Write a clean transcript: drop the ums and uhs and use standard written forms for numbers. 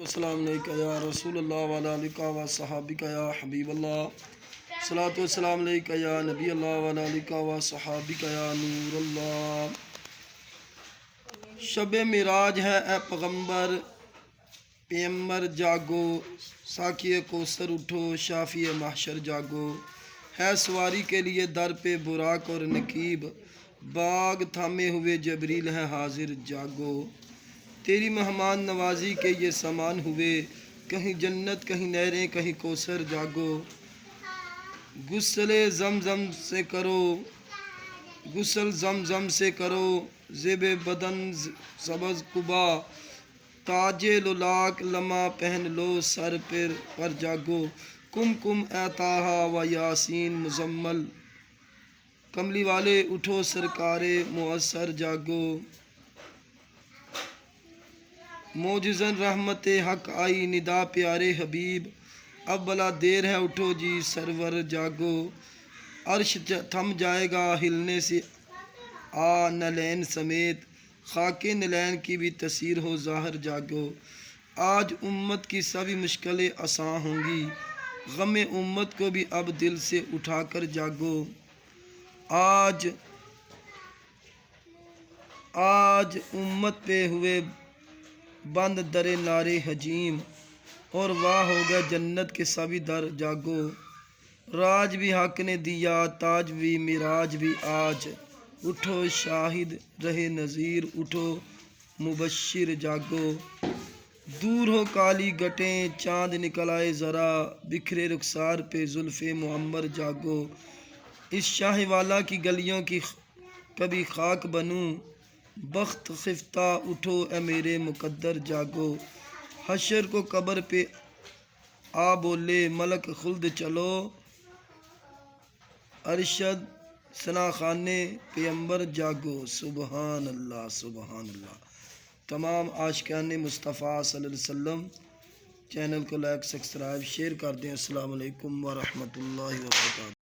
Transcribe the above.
السلام علیکم یا رسول اللہ وعلا علیکہ و صحابکہ یا حبیب اللہ، صلاۃ والسلام علیکہ یا نبی اللہ وعلا علیکہ و صحابکہ یا نور اللہ۔ شب معراج ہے اے پیغمبر جاگو، ساقی کوثر اٹھو شافی محشر جاگو، ہے سواری کے لیے در پہ براق اور نقیب، باغ تھامے ہوئے جبریل ہے حاضر جاگو، تیری مہمان نوازی کے یہ سامان ہوئے، کہیں جنت کہیں نہریں کہیں کوثر جاگو، غسل زمزم سے کرو زیب بدن سبز قبا، تاج لولاک لمع پہن لو سر پر جاگو، کم کم اے طٰہٰ و یاسین مزمل، کملی والے اٹھو سرکار مؤثر جاگو، معجزاً رحمت حق آئی ندا پیارے حبیب، اب بلا دیر ہے اٹھو جی سرور جاگو، عرش تھم جائے گا ہلنے سے آ نلین سمیت، خاک نلین کی بھی تسیر ہو ظاہر جاگو، آج امت کی سبھی مشکلیں آساں ہوں گی، غم امت کو بھی اب دل سے اٹھا کر جاگو، آج امت پہ ہوئے بند در نار حجیم، اور واہ ہو گئے جنت کے سبھی در جاگو، راج بھی حق نے دیا تاج بھی معراج بھی آج، اٹھو شاہد رہے نذیر اٹھو مبشر جاگو، دور ہو کالی گٹیں چاند نکل آئے ذرا، بکھرے رخسار پہ زلف معمر جاگو، اس شاہ والا کی گلیوں کی کبھی خاک بنوں، بخت خفتہ اٹھو اے میرے مقدر جاگو، حشر کو قبر پہ آ بولے ملک خلد چلو، ارشد ثناخانے پیغمبر جاگو، سبحان اللہ سبحان اللہ۔ تمام عاشقان مصطفیٰ صلی اللہ علیہ وسلم چینل کو لائک سبسکرائب شیئر کر دیں۔ السلام علیکم ورحمۃ اللہ وبرکاتہ۔